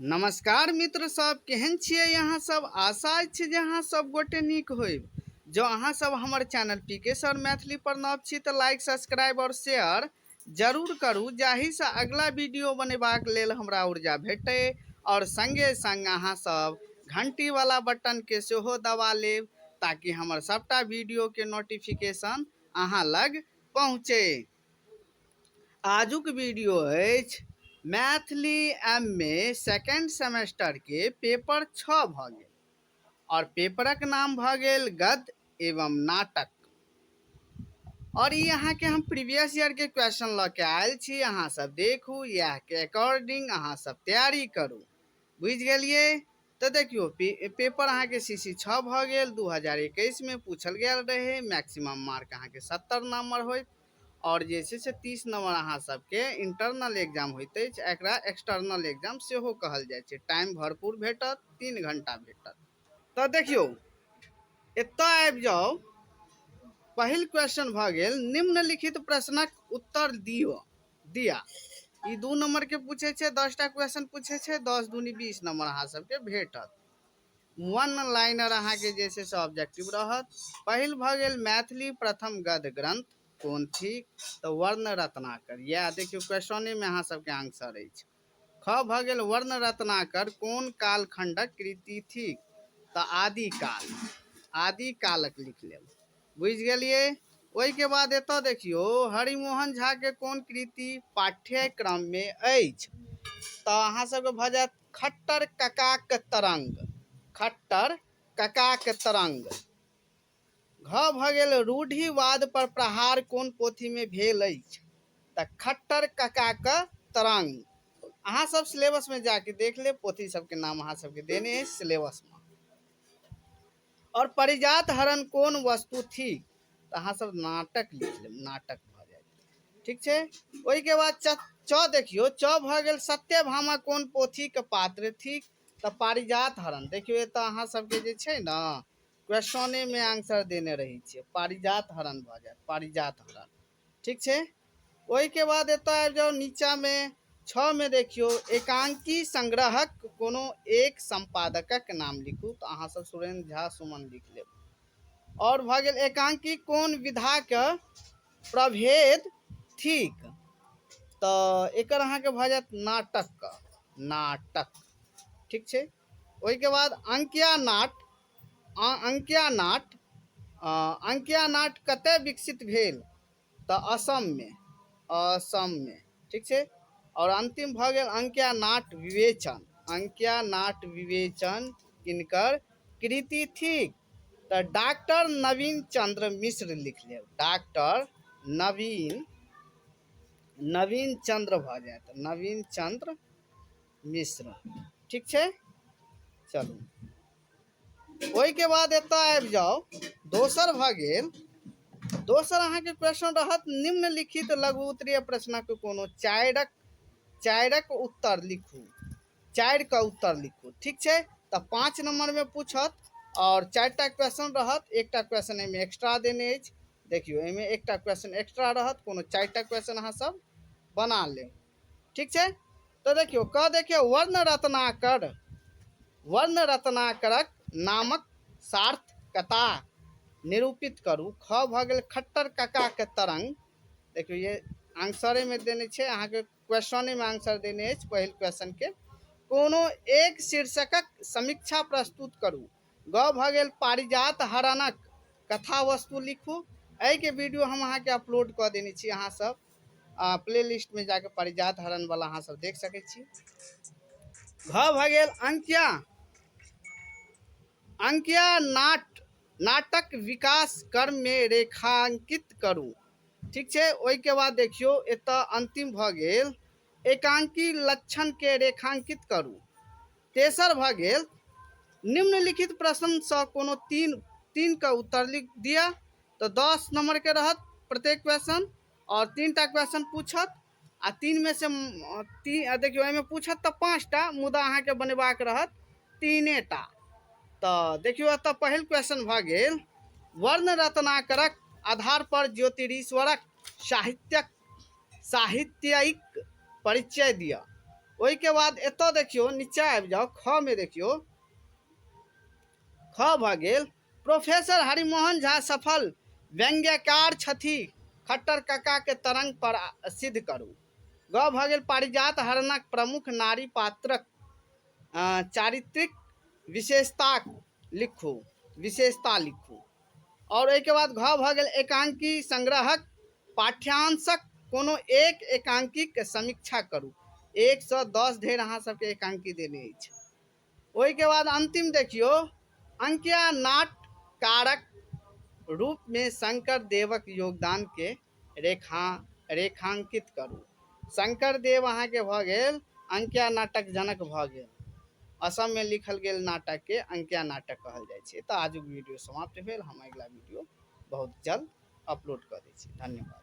नमस्कार मित्र सब, केहन छियै यहाँ सब। आशा अछि जे अहाँ सब गोटे नीक होइब। जो अहाँ सब हमर चैनल पीके सर मैथिली पर नव छी तऽ लाइक सब्सक्राइब और शेयर जरूर करू, जाहिसँ अगला वीडियो बनेबाक लेल हमरा ऊर्जा भेटै। और संगे संग अहाँ सब घंटी वाला बटन के सेहो दबा लेब, ताकि हमर सबटा वीडियो के नोटिफिकेशन अहाँ लग पहुँचे। आजुक वीडियो अछि मैथिली एम.ए. सेकेंड सेमेस्टर के पेपर 6 भ गेल और पेपरक नाम भ गेल गद्य एवं नाटक। और ये अहाँ के हम प्रीवियस ईयर के क्वेश्चन ल के आयल छी, अहाँ सब देखू, यह के अकॉर्डिंग अहाँ सब तैयारी करू। बुझ गेलिए? तो देखियो पेपर अहाँ के सीसी 6 भ गेल। 2021 में पूछल गेल रहे। मैक्सिमम मार्क अहाँ के 70 नंबर होइत और जे से 30 नंबर अहाँ सबके इंटरनल एग्जाम होइत अछि। एकरा एक्सटर्नल एग्जाम सेहो कहल जाइ छै। टाइम भरपूर भेटत, 3 घंटा भेटत। तो देखियो एतय आबि जाओ। पहिल क्वेश्चन भ गेल, निम्नलिखित प्रश्नक उत्तर दिया। ई 2 नंबर के पूछे छै, 10 टा क्वेश्चन पूछे छै। 10 दूनी 20 नंबर अहाँ सबके भेटत। 1 लाइनर अहाँ के जे छै से ऑब्जेक्टिव रहत। पहिल भ गेल, मैथिली प्रथम गद्य ग्रंथ कौन थिक? तो वर्ण रत्नाकर। यह देखियो क्वेश्चने में अहाँ सबके आंसर अछि। ख भ गेल, वर्ण रत्नाकर कौन कालखंडक कृति थिक? तो आदिकाल। आदिकालक लिख लेब। बुझ गेलिए? ओई के बाद एतो देखियो, हरिमोहन झा के कौन कृति पाठ्यक्रम में अछि? तो अहाँ सबके भ जायत खट्टर ककाक तरंग। खट्टर ककाक तरंग। घ भ गेल, रूढ़िवाद पर प्रहार कौन पोथी में भेल अछि? त खट्टर ककाक तरंग। अहाँ सब सिलेबस में जाके देख ले, पोथी सबके नाम अहाँ सबके देने है सिलेबस में। और परिजात हरण कौन वस्तु थी? तो अहाँ सब नाटक लिख लेब, नाटक भ जाए। ठीक छै। ओई के बाद च देखियो, च भ गेल, सत्यभामा कौन पोथी के पात्र थिक? तो पारिजात हरण। देखियो एतऽ अहाँ सबके जे छै ना, क्वेश्चने में आंसर देने रही छियै। पारिजात हरण भ जाए, पारिजात हरण। ठीक छै। ओई के बाद एतऽ आबि जाओ नीचा में। 6 में देखियो, एकांकी संग्रहक कोनो एक संपादकक नाम लिखू। तो अहाँ सब सुरेंद्र झा सुमन लिख लेब। और भ गेल, एकांकी कौन विधा के प्रभेद थिक? तो एकर अहाँ के भ जात नाटक। नाटक। ठीक छै। ओई के बाद अंकिया नाट। अंकिया नाट अंकिया नाट कतय विकसित भेल? तो असम में। असम में। ठीक छै। और अंतिम भ गेल, अंकिया नाट विवेचन। अंकिया नाट विवेचन किनकर कृति थिक? तो डॉक्टर नवीन चंद्र मिश्र लिख लेब। डॉक्टर नवीन चंद्र भ जायत, नवीन चंद्र मिश्र। ठीक छै। चलू ओई के बाद एतऽ आबि जाओ। दोसर भ गेल, दोसर अहाँ के क्वेश्चन रहत, निम्नलिखित लघु उत्तरीय प्रश्नक कोनो चारिक उत्तर लिखू। 4 का उत्तर लिखू। ठीक छै। तो 5 नंबर में पूछत और 4टा क्वेश्चन रहत। एकटा क्वेश्चन एमे एक्स्ट्रा देने अछि। देखियो एमे एकटा क्वेश्चन एक्स्ट्रा रहत, कोनो 4टा क्वेश्चन अहाँ सब बना लेब। ठीक छै। तो देखियो क देखियो, वर्ण रत्नाकर। वर्ण रत्नाकरक नामक सार्थकता निरूपित करू। ख भ गेल, खट्टर कका के तरंग। देखियो ये आंसरे में देने छे, अहाँ के क्वेश्चने में आंसर देने अछि। पहिल क्वेश्चन के कोनो एक शीर्षकक समीक्षा प्रस्तुत करू। ग भ गेल, पारिजात हरणक कथा वस्तु लिखू। एहि के वीडियो हम अहाँ के अपलोड क देने छी, अहाँ सब प्ले लिस्ट में जाके पारिजात हरण वाला अहाँ सब देख सकै छी। घ भ गेल, अंकिया नाटक विकास क्रम में रेखांकित करू। ठीक छै। ओई के बाद देखियो एतऽ अंतिम भ गेल, एकांकी लक्षण के रेखांकित करू। तेसर भ गेल, निम्नलिखित प्रश्न से कोनो तीन का उत्तर लिख दिया। तो 10 नंबर के रहत प्रत्येक क्वेश्चन और 3टा क्वेश्चन पूछत। आ 3 में से देखियो एमे पूछत तो 5टा, मुदा अहाँ के बनेबाक रहत 3टा। तो देखियो एतऽ पहिल क्वेश्चन भ गेल, वर्ण रत्नाकरक आधार पर ज्योतिरीश्वरक साहित्यिक परिचय दिया। ओहि के बाद एतऽ देखियो नीचा आबि जाओ, ख में देखियो, ख भ गेल प्रोफेसर हरिमोहन झा सफल व्यंग्यकार छथि, खट्टर कक्का के तरंग पर सिद्ध करू। ग भ गेल पारिजात हरणक प्रमुख नारी पात्रक चारित्रिक विशेषता लिखू, विशेषता लिखू। और एहि के बाद घ भ गेल एकांकी संग्रहक पाठ्यांशक कोनो एक एकांकी के समीक्षा करू। 1 से 10 धरि अहाँ सबके एकांकी देने अछि। ओहि के बाद अंतिम देखियो, अंकिया नाटकारक रूप में शंकर देवक योगदान के रेखांकित करू। शंकर देव अहाँ के भ गेल अंकिया नाटक जनक भ गेल। असम में लिखल गेल नाटक के अंकिया नाटक कहल जाइ छै। तो आजुक वीडियो समाप्त भेल। हम अगला वीडियो बहुत जल्द अपलोड कर दै छी। धन्यवाद।